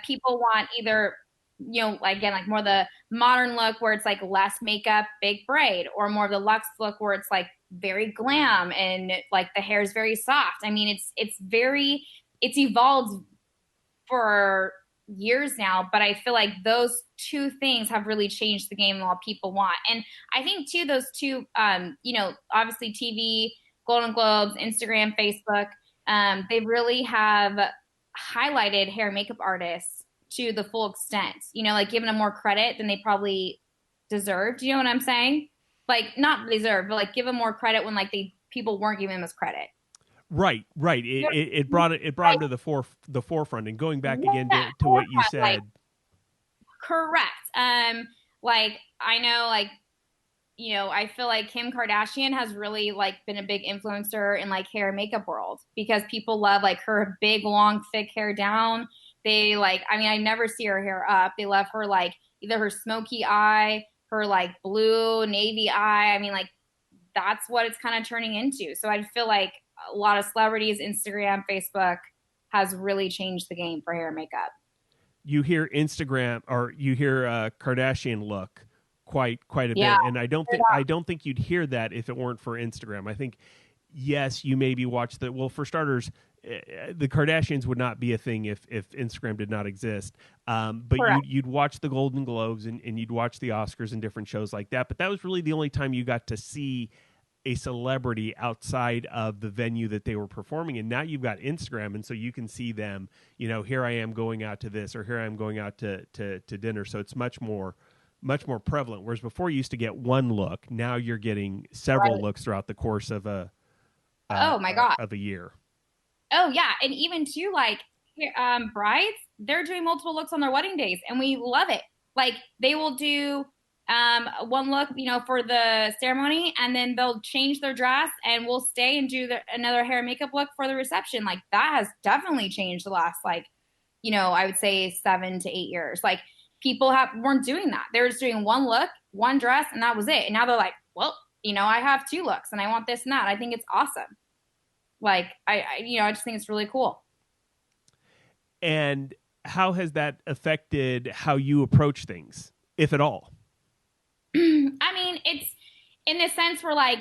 people want either, again, like more the modern look where it's like less makeup, big braid, or more of the luxe look where it's like very glam and like the hair is very soft. It's evolved for years now, but I feel like those two things have really changed the game and what people want. And I think too, those two, obviously TV, Golden Globes, Instagram, Facebook, they really have highlighted hair and makeup artists to the full extent, like giving them more credit than they probably deserved. You know what I'm saying? Like not deserve, but like give them more credit when like people weren't giving them as credit. Right. It brought him to the forefront. And going back again to what you said. Like, correct. Like I know, like, I feel like Kim Kardashian has really like been a big influencer in like hair and makeup world because people love like her big, long, thick hair down. They like, I never see her hair up. They love her like either her smoky eye, her like blue, navy eye. Like that's what it's kind of turning into. So I feel like a lot of celebrities, Instagram, Facebook, has really changed the game for hair and makeup. You hear Instagram or you hear Kardashian look quite a bit, and I don't think you'd hear that if it weren't for Instagram. I think yes, you maybe watch for starters, the Kardashians would not be a thing if Instagram did not exist. But you'd watch the Golden Globes and you'd watch the Oscars and different shows like that. But that was really the only time you got to see a celebrity outside of the venue that they were performing. And now you've got Instagram, and so you can see them, here I am going out to this, or here I am going out to dinner. So it's much more prevalent. Whereas before you used to get one look, now you're getting several looks throughout the course of a year. Oh yeah. And even too, like, brides, they're doing multiple looks on their wedding days, and we love it. Like, they will do one look, for the ceremony, and then they'll change their dress, and we'll stay and do another hair and makeup look for the reception. Like, that has definitely changed the last, I would say 7 to 8 years. Like, people weren't doing that. They were just doing one look, one dress, and that was it. And now they're like, well, I have 2 looks and I want this and that. I think it's awesome. Like, I just think it's really cool. And how has that affected how you approach things, if at all? I mean, it's in the sense where, like,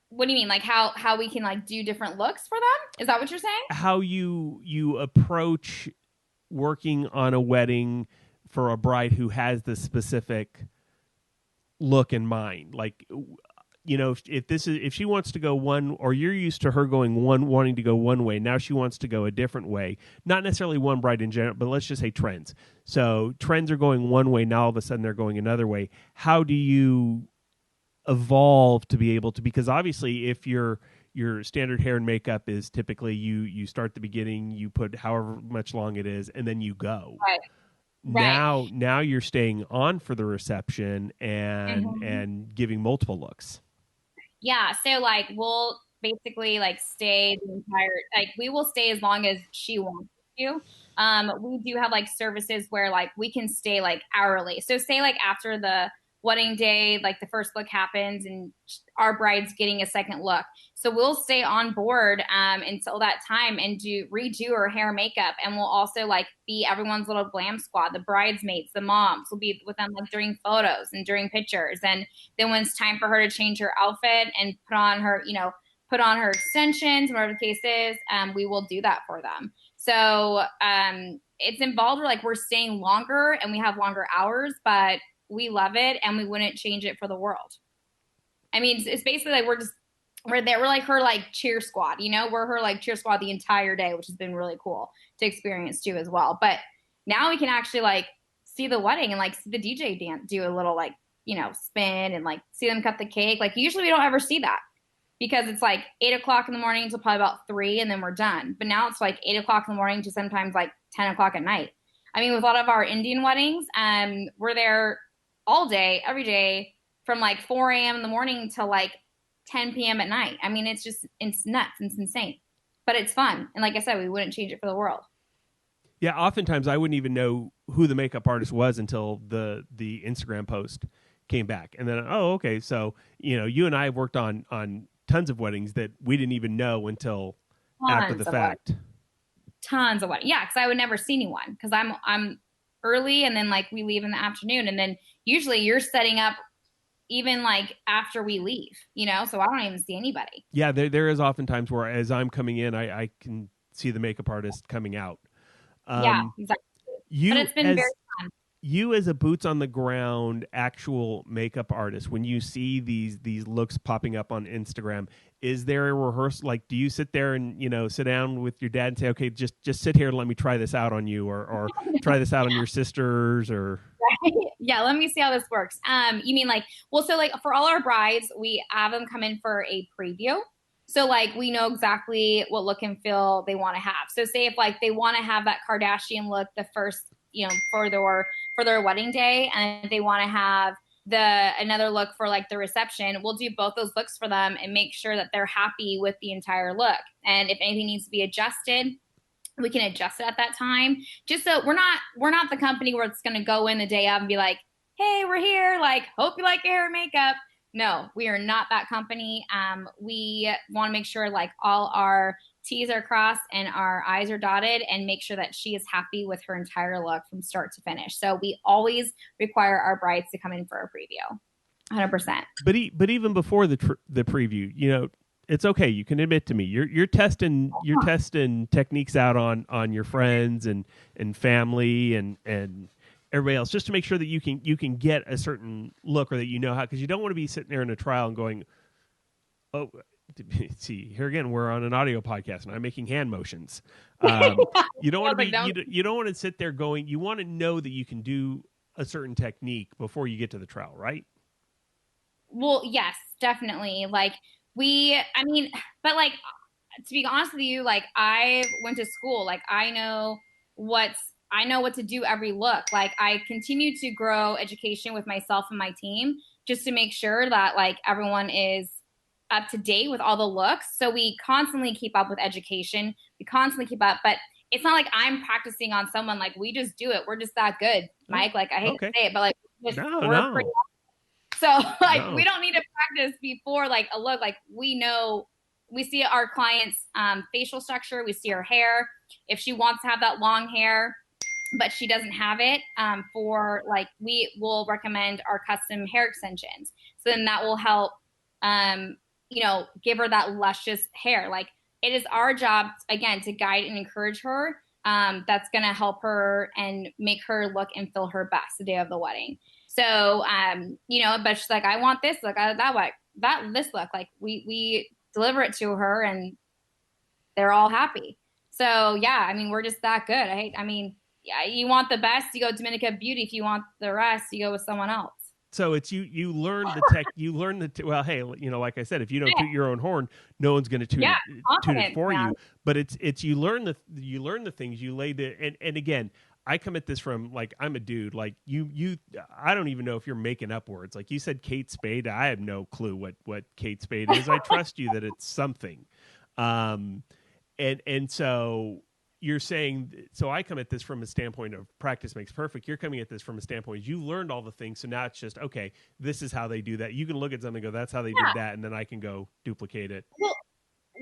what do you mean? Like, how we can, like, do different looks for them? Is that what you're saying? How you approach working on a wedding for a bride who has the specific look in mind. Like, if she wants to go one, or you're used to her wanting to go one way, now she wants to go a different way. Not necessarily one bride in general, but let's just say trends. So trends are going one way, now all of a sudden they're going another way. How do you evolve to be able to, because obviously if your standard hair and makeup is typically you start the beginning, you put however much long it is, and then you go. Right. Now you're staying on for the reception and giving multiple looks. Yeah. So, like, we'll basically, like, stay the entire, like, we will stay as long as she wants to. We do have, like, services where, like, we can stay, like, hourly. So say, like, after the wedding day, like, the first look happens and our bride's getting a second look. So we'll stay on board until that time and redo her hair and makeup. And we'll also, like, be everyone's little glam squad. The bridesmaids, the moms will be with them, like, during photos and during pictures. And then when it's time for her to change her outfit and put on her extensions, whatever the case is, we will do that for them. So it's involved, like, we're staying longer and we have longer hours, but we love it and we wouldn't change it for the world. I mean, it's basically like we're there. We're like her, like, cheer squad, we're her, like, cheer squad the entire day, which has been really cool to experience too as well. But now we can actually, like, see the wedding and, like, see the DJ dance, do a little, like, spin, and, like, see them cut the cake. Like, usually we don't ever see that because it's like 8:00 in the morning until probably about 3, and then we're done. But now it's like 8:00 in the morning to sometimes like 10:00 at night. I mean, with a lot of our Indian weddings, we're there all day, every day, from like 4 a.m. in the morning till like 10 p.m. at night. I mean, it's nuts. It's insane, but it's fun. And like I said, we wouldn't change it for the world. Yeah. Oftentimes I wouldn't even know who the makeup artist was until the Instagram post came back. And then, oh, okay. So, you and I have worked on tons of weddings that we didn't even know until after the fact. Tons of weddings. Yeah. Cause I would never see anyone because I'm early, and then, like, we leave in the afternoon, and then usually you're setting up even, like, after we leave, so I don't even see anybody. Yeah, there is often times where as I'm coming in, I can see the makeup artist coming out. Yeah, exactly. But it's been very fun. You as a boots on the ground actual makeup artist, when you see these looks popping up on Instagram, is there a rehearsal? Like, do you sit there and sit down with your dad and say, okay, just sit here and let me try this out on you, or try this out on your sisters, or yeah, let me see how this works. You mean, like, well, so, like, for all our brides, we have them come in for a preview. So, like, we know exactly what look and feel they want to have. So say if, like, they want to have that Kardashian look the first, for their wedding day, and if they want to have another look for, like, the reception, we'll do both those looks for them and make sure that they're happy with the entire look. And if anything needs to be adjusted, we can adjust it at that time. Just so we're not the company where it's going to go in the day of and be like, hey, we're here, like, hope you like your hair and makeup. No, we are not that company. We want to make sure, like, all our T's are crossed and our I's are dotted, and make sure that she is happy with her entire look from start to finish. So we always require our brides to come in for a preview, 100%. But even before the preview, you know, it's okay. You can admit to me you're testing techniques out on your friends and family and everybody else, just to make sure that you can get a certain look, or that you know how, because you don't want to be sitting there in a trial and going, oh, see, here again, we're on an audio podcast and I'm making hand motions. You don't want to be you don't want to sit there going, you want to know that you can do a certain technique before you get to the trial, right? Well, yes, definitely. Like but like, to be honest with you, like I went to school, like I know what to do every look. Like I continue to grow education with myself and my team, just to make sure that like everyone is up to date with all the looks. So we constantly keep up with education. We constantly keep up, but it's not like I'm practicing on someone. Like we just do it. We're just that good, Mike. Like I hate to say it, but like we're pretty. So like we don't need to practice before like a look. Like we know, we see our client's facial structure. We see her hair. If she wants to have that long hair, but she doesn't have it, for like, we will recommend our custom hair extensions. So then that will help, you know, give her that luscious hair. Like it is our job, again, to guide and encourage her. That's going to help her and make her look and feel her best the day of the wedding. So, you know, but she's like, I want this look, this look. Like we deliver it to her and they're all happy. So yeah, I mean, we're just that good. Yeah, you want the best, you go Domenica Beauty. If you want the rest, you go with someone else. So it's you learn the tech, well, hey, you know, like I said, if you don't toot your own horn, no one's going to toot it for you. But it's you learn the things you lay the, and again, I come at this from, like, I'm a dude, like you I don't even know if you're making up words. Like you said Kate Spade, I have no clue what Kate Spade is. I trust you that it's something. And so you're saying, so I come at this from a standpoint of practice makes perfect. You're coming at this from a standpoint, you learned all the things, so now it's just, okay, this is how they do that. You can look at something and go, that's how they did that, and then I can go duplicate it.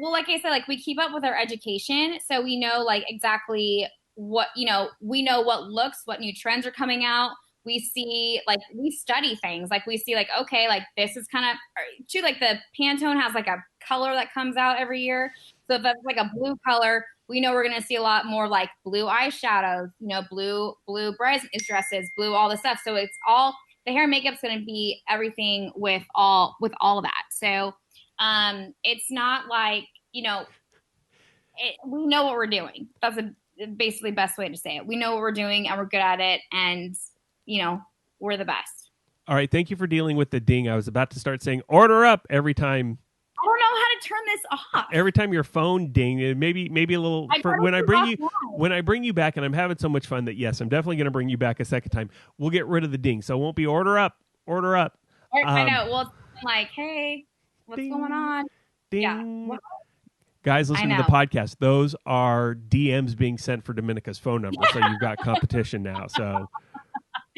Well, like I said, like we keep up with our education, so we know like exactly what, you know, we know what looks, what new trends are coming out. We see, like, we study things. Like we see like, okay, like this is kind of, too, like the Pantone has like a color that comes out every year. So if it's like a blue color, we know we're going to see a lot more like blue eyeshadows, you know, blue bridesmaid dresses, blue, all the stuff. So it's all, the hair and makeup's going to be everything with all of that. So it's not like, you know, we know what we're doing. That's basically best way to say it. We know what we're doing and we're good at it, and you know, we're the best. All right, thank you for dealing with the ding. I was about to start saying order up every time. I don't know how to turn this off. Every time your phone ding, maybe a little. When I bring you back, and I'm having so much fun that yes, I'm definitely going to bring you back a second time. We'll get rid of the ding, so it won't be order up. I know. Well, it's like, hey, what's going on? Ding. Yeah. Guys, listen to the podcast. Those are DMs being sent for Domenica's phone number, so you've got competition now. So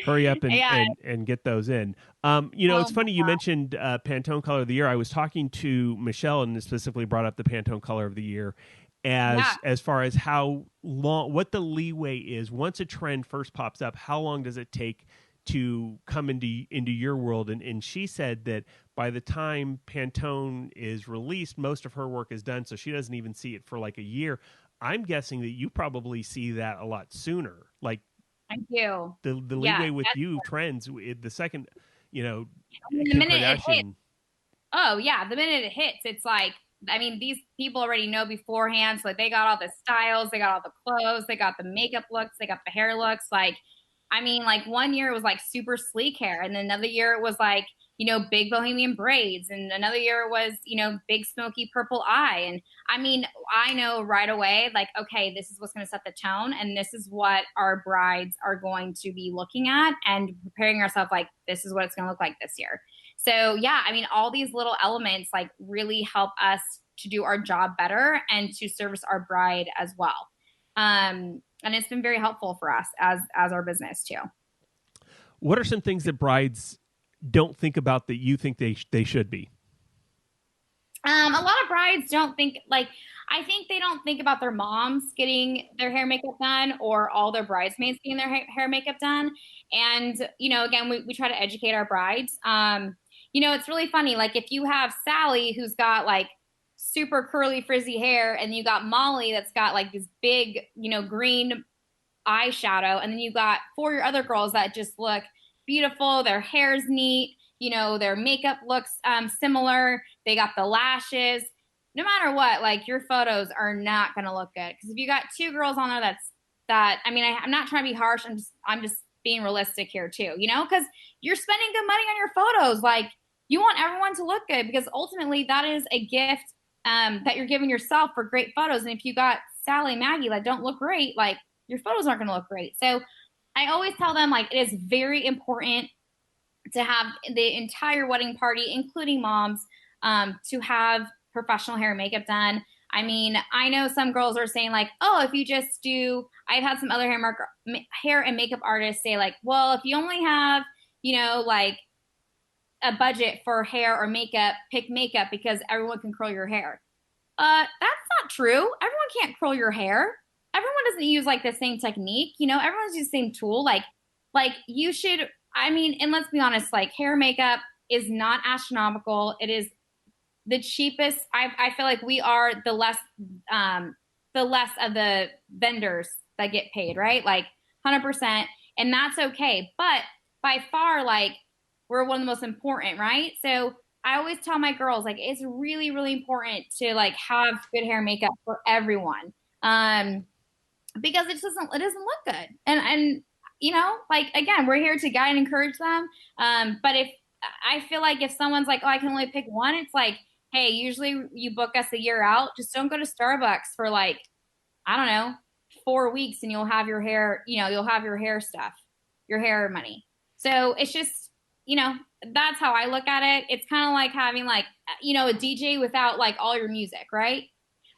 hurry up and get those in. You know, it's funny you mentioned Pantone Color of the Year. I was talking to Michelle and specifically brought up the Pantone Color of the Year as far as how long, what the leeway is once a trend first pops up. How long does it take to come into your world? And she said that by the time Pantone is released, most of her work is done, so she doesn't even see it for like a year. I'm guessing that you probably see that a lot sooner. Like, thank you. The leeway with you trends the second, you know, the minute it hits. Oh yeah, the minute it hits, it's like, I mean, these people already know beforehand. So like they got all the styles, they got all the clothes, they got the makeup looks, they got the hair looks. Like, I mean, like one year it was like super sleek hair, and then another year it was like, you know, big bohemian braids, and another year it was, you know, big smoky purple eye. And I mean, I know right away, like, okay, this is what's going to set the tone, and this is what our brides are going to be looking at and preparing ourselves, like, this is what it's going to look like this year. So yeah, I mean, all these little elements like really help us to do our job better and to service our bride as well. And it's been very helpful for us as our business too. What are some things that brides don't think about that you think they should be? A lot of brides don't think, like, I think they don't think about their moms getting their hair makeup done or all their bridesmaids getting their hair makeup done. And, again, we try to educate our brides. It's really funny. Like if you have Sally who's got like super curly frizzy hair and you got Molly that's got like this big, green eyeshadow. And then you got 4 your other girls that just look beautiful. Their hair's neat. Their makeup looks similar. They got the lashes. No matter what, like your photos are not going to look good. Because if you got 2 girls on there I'm not trying to be harsh. I'm just being realistic here too, because you're spending good money on your photos. Like you want everyone to look good because ultimately that is a gift that you're giving yourself for great photos. And if you got Sally and Maggie that don't look great, like your photos aren't going to look great. So I always tell them like it is very important to have the entire wedding party, including moms, to have professional hair and makeup done. I mean, I know some girls are saying like, oh, if you just do, I've had some other hair and makeup artists say like, well, if you only have, like a budget for hair or makeup, pick makeup because everyone can curl your hair. That's not true. Everyone can't curl your hair. Everyone doesn't use like the same technique. Everyone's using the same tool. Like you should, and let's be honest, like hair makeup is not astronomical. It is the cheapest. I feel like we are the less of the vendors that get paid, right? Like 100%. And that's okay. But by far, like we're one of the most important, right? So I always tell my girls, like, it's really, really important to like have good hair and makeup for everyone. Because it doesn't look good. And like, again, we're here to guide and encourage them. But if I feel like if someone's like, oh, I can only pick one, it's like, hey, usually you book us a year out. Just don't go to Starbucks for like, I don't know, 4 weeks and you'll have your hair, you'll have your hair stuff, your hair money. So it's just, that's how I look at it. It's kind of like having like, a DJ without like all your music, right?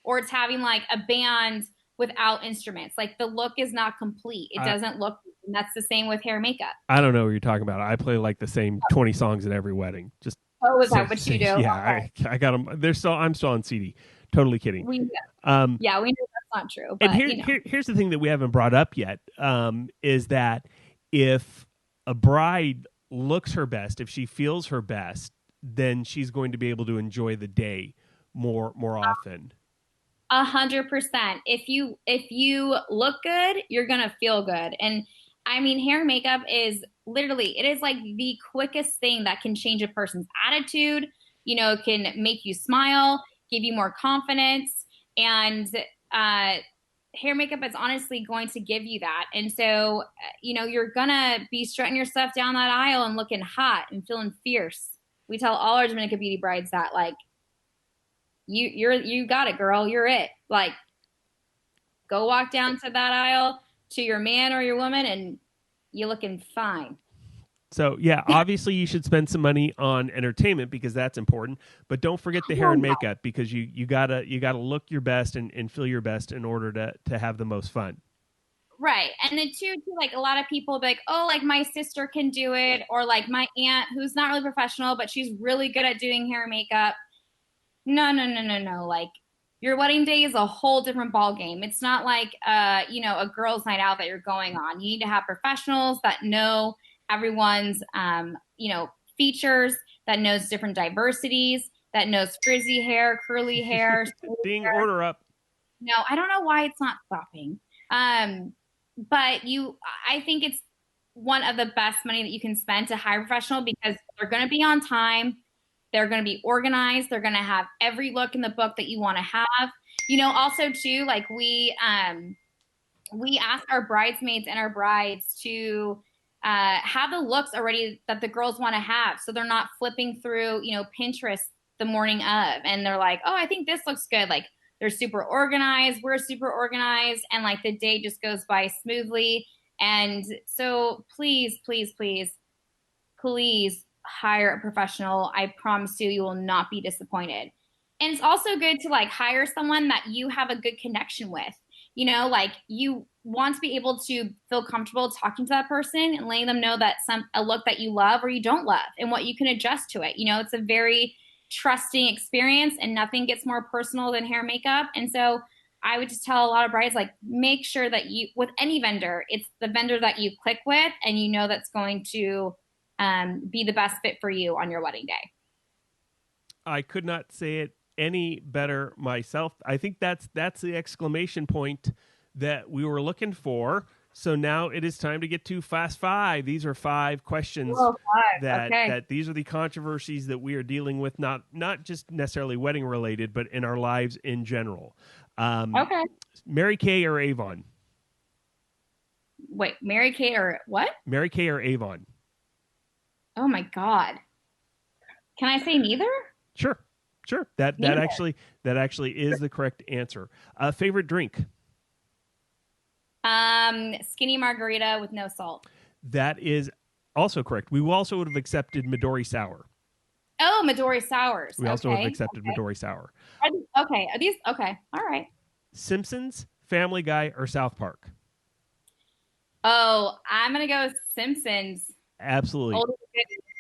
Or it's having like a band without instruments. Like the look is not complete. It doesn't look, and that's the same with hair and makeup. I don't know what you're talking about. I play like the same 20 songs at every wedding. Just is that what you do? Yeah, okay. I got them. I'm still on CD. Totally kidding. We know that's not true. But, and here's the thing that we haven't brought up yet, is that if a bride looks her best, if she feels her best, then she's going to be able to enjoy the day more often. 100%. If you look good, you're gonna feel good. And hair and makeup is literally, it is like the quickest thing that can change a person's attitude. It can make you smile, give you more confidence, and hair makeup is honestly going to give you that. And so, you're gonna be strutting your stuff down that aisle and looking hot and feeling fierce. We tell all our Domenica Beauty brides that, like, you got it, girl. You're it. Like, go walk down to that aisle to your man or your woman and you're looking fine. So yeah, obviously you should spend some money on entertainment because that's important, but don't forget the hair and makeup because you gotta look your best and feel your best in order to have the most fun. Right. And then too, like a lot of people be like, oh, like my sister can do it, or like my aunt who's not really professional, but she's really good at doing hair and makeup. No. Like your wedding day is a whole different ball game. It's not like a girls' night out that you're going on. You need to have professionals that know everyone's features, that knows different diversities, that knows frizzy hair, curly hair. Ding, order up. No, I don't know why it's not stopping. But I think it's one of the best money that you can spend to hire a professional because they're going to be on time. They're going to be organized. They're going to have every look in the book that you want to have. Also too, like we ask our bridesmaids and our brides to have the looks already that the girls want to have. So they're not flipping through, Pinterest the morning of, and they're like, oh, I think this looks good. Like they're super organized. We're super organized. And like the day just goes by smoothly. And so please, please, please, please hire a professional. I promise you will not be disappointed. And it's also good to like hire someone that you have a good connection with. Like you want to be able to feel comfortable talking to that person and letting them know that a look that you love or you don't love and what you can adjust to it. It's a very trusting experience, and nothing gets more personal than hair and makeup. And so I would just tell a lot of brides, like, make sure that you, with any vendor, it's the vendor that you click with and you know that's going to be the best fit for you on your wedding day. I could not say it any better myself. I think that's the exclamation point that we were looking for. So now it is time to get to Fast Five. These are 5 questions that these are the controversies that we are dealing with, not just necessarily wedding related, but in our lives in general. Mary Kay or Avon? Wait, Mary Kay or what? Mary Kay or Avon? Oh my God. Can I say neither? Sure. That actually is the correct answer. Favorite drink? Skinny margarita with no salt. That is also correct. We also would have accepted Midori Sour. Oh, Midori Sours. We also would have accepted Midori Sour. Are these okay? All right. Simpsons, Family Guy, or South Park? Oh, I'm gonna go Simpsons. Absolutely.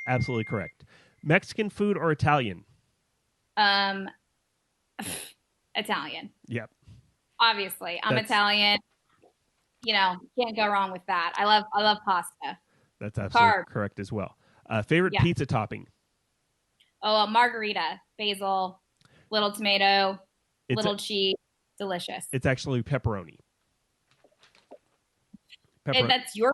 Absolutely correct. Mexican food or Italian? Italian. Yep. Obviously, I'm Italian. You know, can't go wrong with that. I love pasta. That's absolutely correct as well. Favorite pizza topping? Oh, margarita, basil, little tomato, little cheese, delicious. It's actually pepperoni. That's your.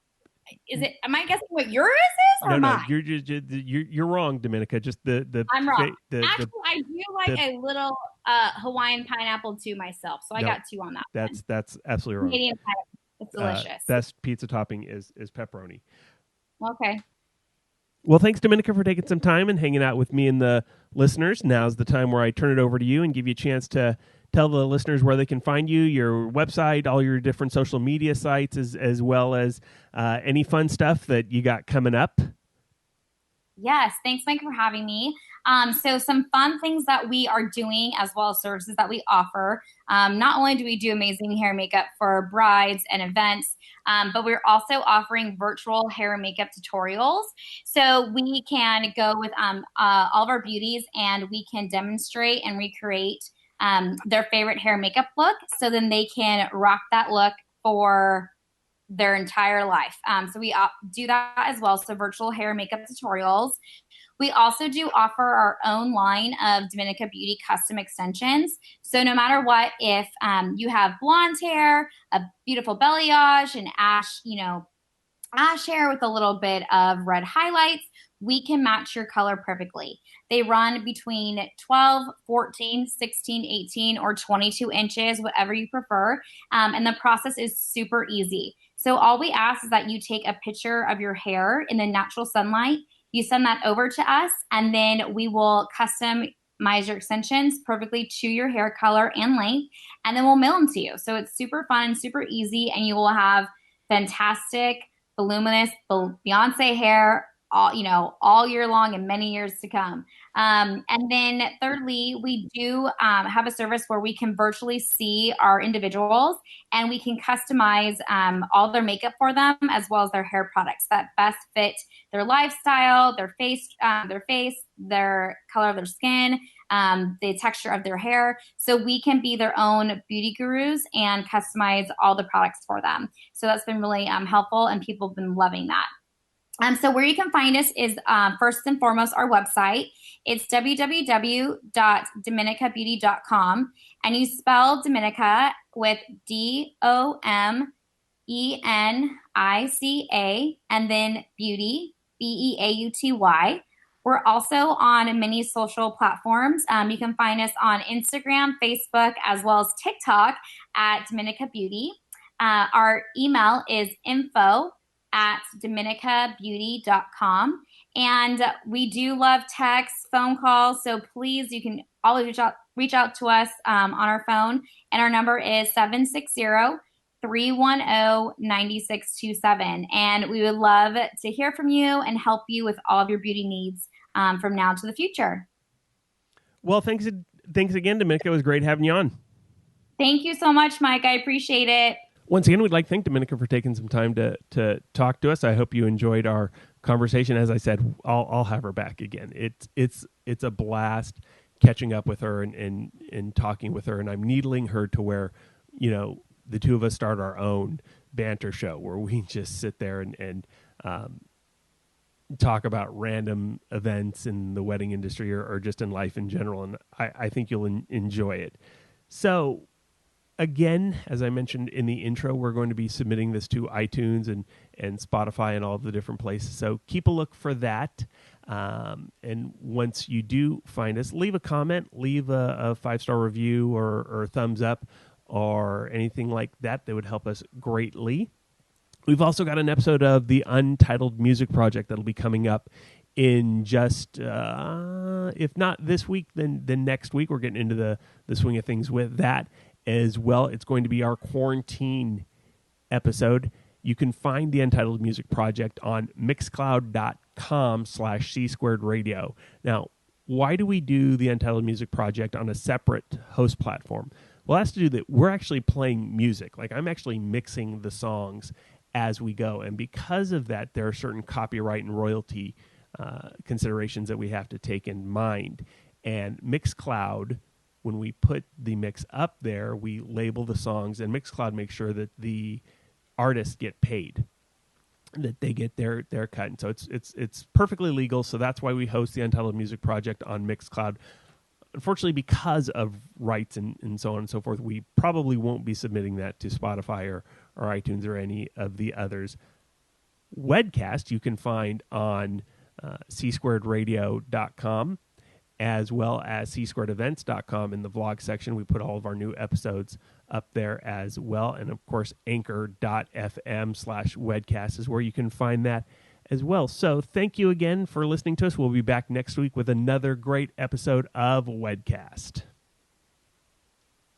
Is it? Am I guessing what yours is or mine? You're wrong, Domenica. Just the. I'm wrong. Actually, I do like a little Hawaiian pineapple too myself, so I got 2 on that. That's absolutely wrong. Canadian pineapple. It's delicious. Best pizza topping is pepperoni. Okay. Well, thanks, Domenica, for taking some time and hanging out with me and the listeners. Now's the time where I turn it over to you and give you a chance to tell the listeners where they can find you, your website, all your different social media sites, as well as any fun stuff that you got coming up. Yes. Thanks, Mike, for having me. So some fun things that we are doing, as well as services that we offer. Not only do we do amazing hair and makeup for brides and events, but we're also offering virtual hair and makeup tutorials. So we can go with all of our beauties and we can demonstrate and recreate their favorite hair and makeup look. So then they can rock that look for their entire life. So we do that as well. So virtual hair and makeup tutorials. We also do offer our own line of Domenica Beauty custom extensions. So no matter what, if you have blonde hair, a beautiful balayage, and ash hair with a little bit of red highlights, we can match your color perfectly. They run between 12, 14, 16, 18, or 22 inches, whatever you prefer. And the process is super easy. So all we ask is that you take a picture of your hair in the natural sunlight. You send that over to us, and then we will customize your extensions perfectly to your hair color and length, and then we'll mail them to you. So it's super fun, super easy, and you will have fantastic, voluminous Beyonce hair all year long and many years to come. And then thirdly, we do have a service where we can virtually see our individuals and we can customize all their makeup for them, as well as their hair products that best fit their lifestyle, their face, their color of their skin, the texture of their hair. So we can be their own beauty gurus and customize all the products for them. So that's been really helpful, and people have been loving that. So where you can find us is first and foremost our website. It's www.domenicabeauty.com, and you spell Domenica with Domenica and then beauty, Beauty. We're also on many social platforms. You can find us on Instagram, Facebook, as well as TikTok at Domenica Beauty. Our email is info@domenicabeauty.com. And we do love texts, phone calls. So please, you can always reach out to us on our phone. And our number is 760-310-9627. And we would love to hear from you and help you with all of your beauty needs from now to the future. Well, thanks again, Domenica. It was great having you on. Thank you so much, Mike. I appreciate it. Once again, we'd like to thank Domenica for taking some time to talk to us. I hope you enjoyed our conversation. As I said, I'll have her back again. It's it's a blast catching up with her and talking with her, and I'm needling her to where, the two of us start our own banter show where we just sit there and talk about random events in the wedding industry or just in life in general, and I think you'll enjoy it. So, again, as I mentioned in the intro, we're going to be submitting this to iTunes and Spotify and all of the different places. So keep a look for that. And once you do find us, leave a comment, leave a 5-star review or a thumbs up or anything like that. That would help us greatly. We've also got an episode of the Untitled Music Project that'll be coming up in just, if not this week, then next week. We're getting into the swing of things with that as well. It's going to be our quarantine episode. You can find the Untitled Music Project on mixcloud.com/C2radio. Now, why do we do the Untitled Music Project on a separate host platform? Well, it has to do that we're actually playing music. Like, I'm actually mixing the songs as we go. And because of that, there are certain copyright and royalty considerations that we have to take in mind. And Mixcloud, when we put the mix up there, we label the songs, and Mixcloud makes sure that the artists get paid, that they get their cut. And so it's perfectly legal. So that's why we host the Untitled Music Project on Mixcloud. Unfortunately, because of rights and so on and so forth, we probably won't be submitting that to Spotify or iTunes or any of the others. WedCast you can find on c2radio.com as well as c2events.com. In the vlog section, we put all of our new episodes up there as well. And of course, anchor.fm/WedCast is where you can find that as well. So thank you again for listening to us. We'll be back next week with another great episode of WedCast.